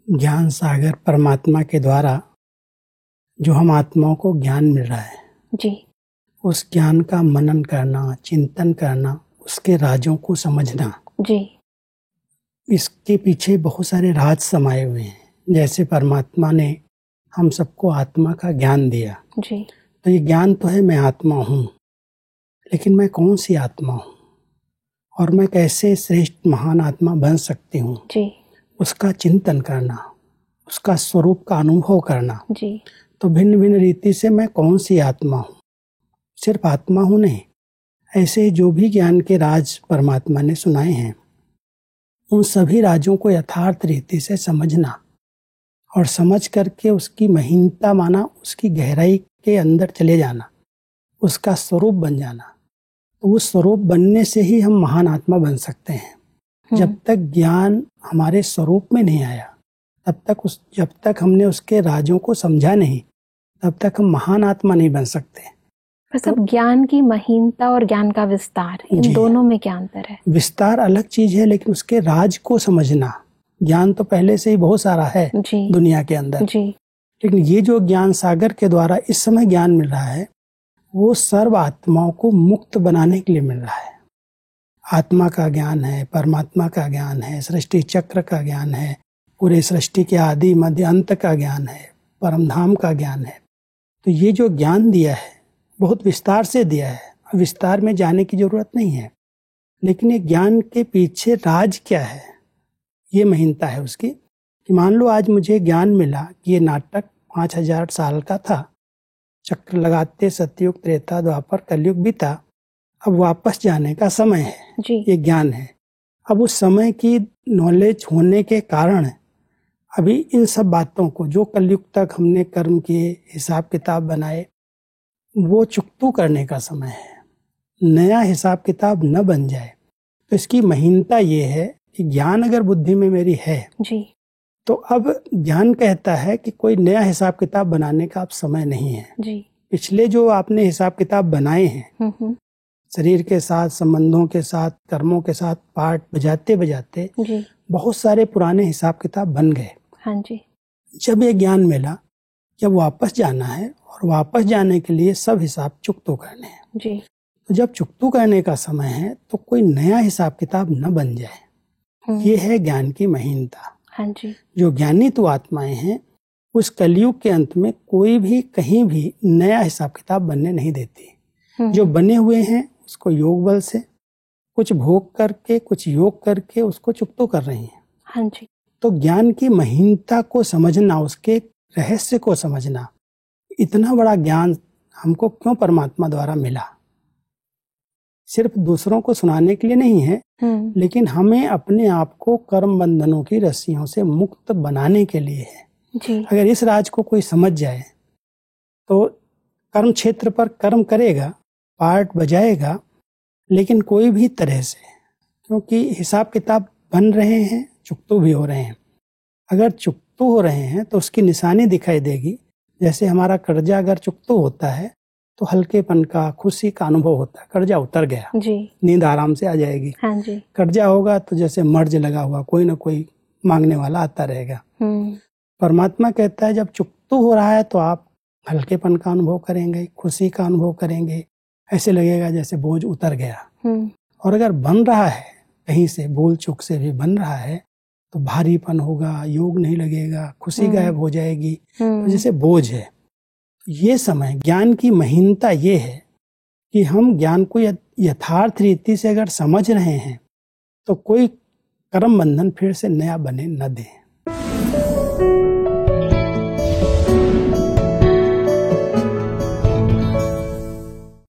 ज्ञान सागर परमात्मा के द्वारा जो हम आत्माओं को ज्ञान मिल रहा है जी, उस ज्ञान का मनन करना, चिंतन करना, उसके राजों को समझना, जी, इसके पीछे बहुत सारे राज समाये हुए हैं। जैसे परमात्मा ने हम सबको आत्मा का ज्ञान दिया, जी, तो ये ज्ञान तो है मैं आत्मा हूँ, लेकिन मैं कौन सी आत्मा हूँ और मैं कैसे श्रेष्ठ महान आत्मा बन सकती हूँ, जी, उसका चिंतन करना, उसका स्वरूप का अनुभव करना। जी, तो भिन्न भिन्न रीति से मैं कौन सी आत्मा हूँ, सिर्फ आत्मा हूँ नहीं, ऐसे जो भी ज्ञान के राज परमात्मा ने सुनाए हैं उन सभी राजों को यथार्थ रीति से समझना और समझ करके उसकी महीनता माना, उसकी गहराई के अंदर चले जाना, उसका स्वरूप बन जाना। तो उस स्वरूप बनने से ही हम महान आत्मा बन सकते हैं। जब तक ज्ञान हमारे स्वरूप में नहीं आया, जब तक हमने उसके राजों को समझा नहीं, तब तक हम महान आत्मा नहीं बन सकते। बस अब ज्ञान की महीनता और ज्ञान का विस्तार, इन दोनों में क्या अंतर है? विस्तार अलग चीज है, लेकिन उसके राज को समझना। ज्ञान तो पहले से ही बहुत सारा है दुनिया के अंदर, लेकिन ये जो ज्ञान सागर के द्वारा इस समय ज्ञान मिल रहा है वो सर्व आत्माओं को मुक्त बनाने के लिए मिल रहा है। आत्मा का ज्ञान है, परमात्मा का ज्ञान है, सृष्टि चक्र का ज्ञान है, पूरे सृष्टि के आदि मध्य अंत का ज्ञान है, परमधाम का ज्ञान है। तो ये जो ज्ञान दिया है बहुत विस्तार से दिया है, विस्तार में जाने की जरूरत नहीं है, लेकिन ये ज्ञान के पीछे राज क्या है, ये महीनता है उसकी। कि मान लो आज मुझे ज्ञान मिला कि ये नाटक 5000 साल का था, चक्र लगाते सतयुग त्रेता द्वापर कलयुग बीता, अब वापस जाने का समय है, ये ज्ञान है। अब उस समय की नॉलेज होने के कारण अभी इन सब बातों को जो कलयुग तक हमने कर्म किए, हिसाब किताब बनाए, वो चुकतू करने का समय है। नया हिसाब किताब न बन जाए। तो इसकी महीनता ये है कि ज्ञान अगर बुद्धि में मेरी है तो अब ज्ञान कहता है कि कोई नया हिसाब किताब बनाने का अब समय नहीं है। पिछले जो आपने हिसाब किताब बनाए हैं शरीर के साथ, संबंधों के साथ, कर्मों के साथ पाठ बजाते बजाते बहुत सारे पुराने हिसाब किताब बन गए। जब ये ज्ञान मिला, जब वापस जाना है और वापस जाने के लिए सब हिसाब चुकतू करने हैं, तो जब चुकतू करने का समय है तो कोई नया हिसाब किताब न बन जाए। ये है ज्ञान की महीनता। जो ज्ञानी तो आत्माएं हैं उस कलयुग के अंत में कोई भी कहीं भी नया हिसाब किताब बनने नहीं देती। जो बने हुए हैं उसको योग बल से, कुछ भोग करके, कुछ योग करके उसको चुकतू कर रही हैं। तो ज्ञान की महीनता को समझना, उसके रहस्य को समझना, इतना बड़ा ज्ञान हमको क्यों परमात्मा द्वारा मिला, सिर्फ दूसरों को सुनाने के लिए नहीं है, लेकिन हमें अपने आप को कर्म बंधनों की रस्सियों से मुक्त बनाने के लिए है। अगर इस राज को कोई समझ जाए तो कर्म क्षेत्र पर कर्म करेगा, पार्ट बजाएगा, लेकिन कोई भी तरह से, क्योंकि हिसाब किताब बन रहे हैं, चुकतू भी हो रहे हैं। अगर चुकतू हो रहे हैं तो उसकी निशानी दिखाई देगी। जैसे हमारा कर्जा अगर चुकतू होता है तो हल्केपन का, खुशी का अनुभव होता है, कर्जा उतर गया, नींद आराम से आ जाएगी। कर्जा होगा तो जैसे मर्ज लगा हुआ, कोई ना कोई मांगने वाला आता रहेगा। परमात्मा कहता है जब चुकतू हो रहा है तो आप हल्केपन का अनुभव करेंगे, खुशी का अनुभव करेंगे, ऐसे लगेगा जैसे बोझ उतर गया। और अगर बन रहा है, कहीं से भूल चूक से भी बन रहा है, तो भारीपन होगा, योग नहीं लगेगा, खुशी गायब हो जाएगी, तो जैसे बोझ है। ये समय ज्ञान की महीनता ये है कि हम ज्ञान को यथार्थ रीति से अगर समझ रहे हैं तो कोई कर्म बंधन फिर से नया बने न दे।